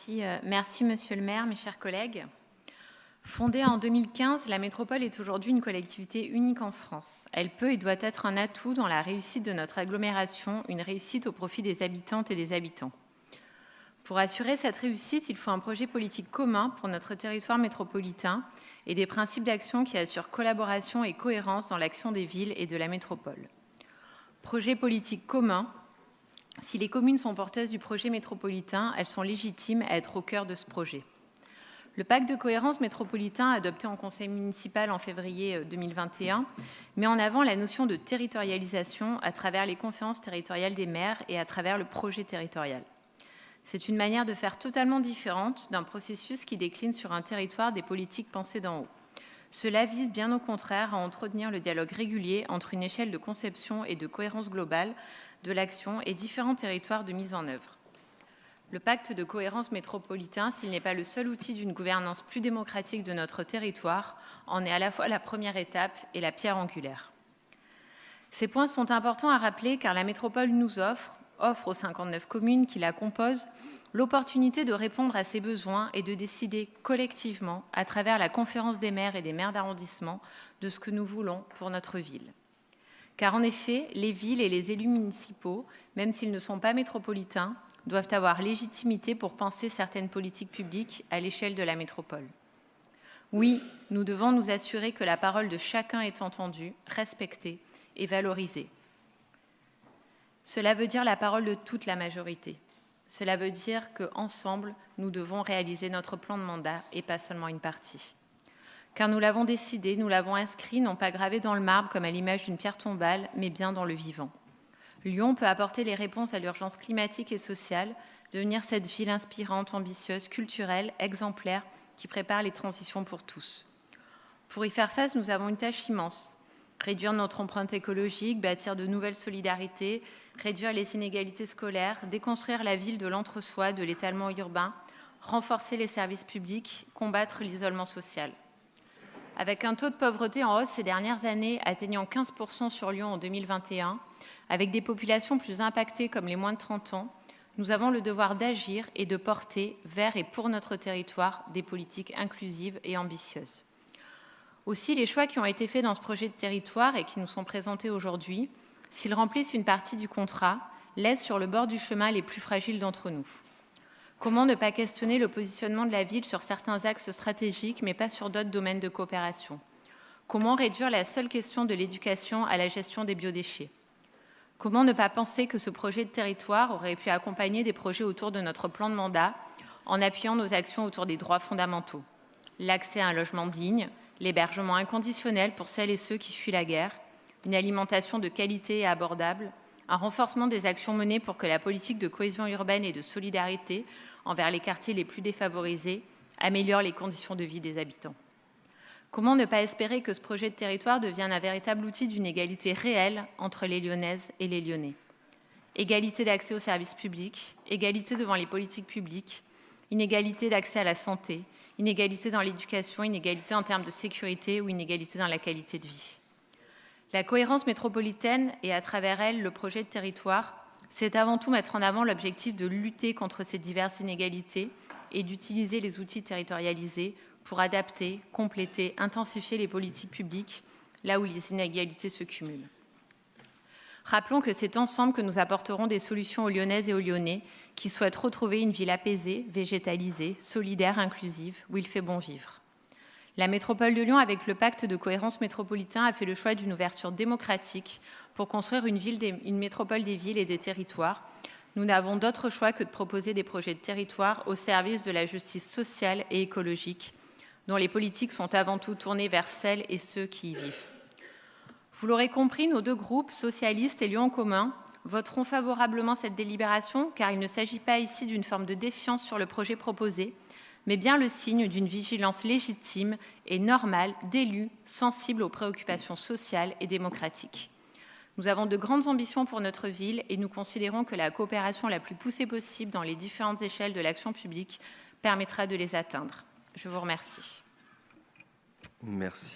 Merci, Monsieur le maire, mes chers collègues. Fondée en 2015, la métropole est aujourd'hui une collectivité unique en France. Elle peut et doit être un atout dans la réussite de notre agglomération, une réussite au profit des habitantes et des habitants. Pour assurer cette réussite, il faut un projet politique commun pour notre territoire métropolitain et des principes d'action qui assurent collaboration et cohérence dans l'action des villes et de la métropole. Projet politique commun. Si les communes sont porteuses du projet métropolitain, elles sont légitimes à être au cœur de ce projet. Le pacte de cohérence métropolitain, adopté en conseil municipal en février 2021, met en avant la notion de territorialisation à travers les conférences territoriales des maires et à travers le projet territorial. C'est une manière de faire totalement différente d'un processus qui décline sur un territoire des politiques pensées d'en haut. Cela vise bien au contraire à entretenir le dialogue régulier entre une échelle de conception et de cohérence globale de l'action et différents territoires de mise en œuvre. Le pacte de cohérence métropolitain, s'il n'est pas le seul outil d'une gouvernance plus démocratique de notre territoire, en est à la fois la première étape et la pierre angulaire. Ces points sont importants à rappeler car la métropole nous offre aux 59 communes qui la composent, l'opportunité de répondre à ses besoins et de décider collectivement, à travers la conférence des maires et des maires d'arrondissement, de ce que nous voulons pour notre ville. Car en effet, les villes et les élus municipaux, même s'ils ne sont pas métropolitains, doivent avoir légitimité pour penser certaines politiques publiques à l'échelle de la métropole. Oui, nous devons nous assurer que la parole de chacun est entendue, respectée et valorisée. Cela veut dire la parole de toute la majorité. Cela veut dire qu'ensemble, nous devons réaliser notre plan de mandat et pas seulement une partie. Car nous l'avons décidé, nous l'avons inscrit, non pas gravé dans le marbre comme à l'image d'une pierre tombale, mais bien dans le vivant. Lyon peut apporter les réponses à l'urgence climatique et sociale, devenir cette ville inspirante, ambitieuse, culturelle, exemplaire, qui prépare les transitions pour tous. Pour y faire face, nous avons une tâche immense. Réduire notre empreinte écologique, bâtir de nouvelles solidarités, réduire les inégalités scolaires, déconstruire la ville de l'entre-soi, de l'étalement urbain, renforcer les services publics, combattre l'isolement social. Avec un taux de pauvreté en hausse ces dernières années atteignant 15% sur Lyon en 2021, avec des populations plus impactées comme les moins de 30 ans, nous avons le devoir d'agir et de porter vers et pour notre territoire des politiques inclusives et ambitieuses. Aussi, les choix qui ont été faits dans ce projet de territoire et qui nous sont présentés aujourd'hui, s'ils remplissent une partie du contrat, laissent sur le bord du chemin les plus fragiles d'entre nous. Comment ne pas questionner le positionnement de la ville sur certains axes stratégiques, mais pas sur d'autres domaines de coopération? Comment réduire la seule question de l'éducation à la gestion des biodéchets? Comment ne pas penser que ce projet de territoire aurait pu accompagner des projets autour de notre plan de mandat en appuyant nos actions autour des droits fondamentaux? L'accès à un logement digne, l'hébergement inconditionnel pour celles et ceux qui fuient la guerre, une alimentation de qualité et abordable, un renforcement des actions menées pour que la politique de cohésion urbaine et de solidarité envers les quartiers les plus défavorisés améliore les conditions de vie des habitants. Comment ne pas espérer que ce projet de territoire devienne un véritable outil d'une égalité réelle entre les Lyonnaises et les Lyonnais? Égalité d'accès aux services publics, égalité devant les politiques publiques, inégalité d'accès à la santé, inégalité dans l'éducation, inégalité en termes de sécurité ou inégalité dans la qualité de vie. La cohérence métropolitaine et à travers elle le projet de territoire, c'est avant tout mettre en avant l'objectif de lutter contre ces diverses inégalités et d'utiliser les outils territorialisés pour adapter, compléter, intensifier les politiques publiques là où les inégalités se cumulent. Rappelons que c'est ensemble que nous apporterons des solutions aux Lyonnaises et aux Lyonnais qui souhaitent retrouver une ville apaisée, végétalisée, solidaire, inclusive, où il fait bon vivre. La métropole de Lyon, avec le pacte de cohérence métropolitain, a fait le choix d'une ouverture démocratique pour construire une métropole des villes et des territoires. Nous n'avons d'autre choix que de proposer des projets de territoire au service de la justice sociale et écologique, dont les politiques sont avant tout tournées vers celles et ceux qui y vivent. Vous l'aurez compris, nos deux groupes, socialistes et Lyon en commun, voteront favorablement cette délibération, car il ne s'agit pas ici d'une forme de défiance sur le projet proposé, mais bien le signe d'une vigilance légitime et normale d'élus sensibles aux préoccupations sociales et démocratiques. Nous avons de grandes ambitions pour notre ville et nous considérons que la coopération la plus poussée possible dans les différentes échelles de l'action publique permettra de les atteindre. Je vous remercie. Merci.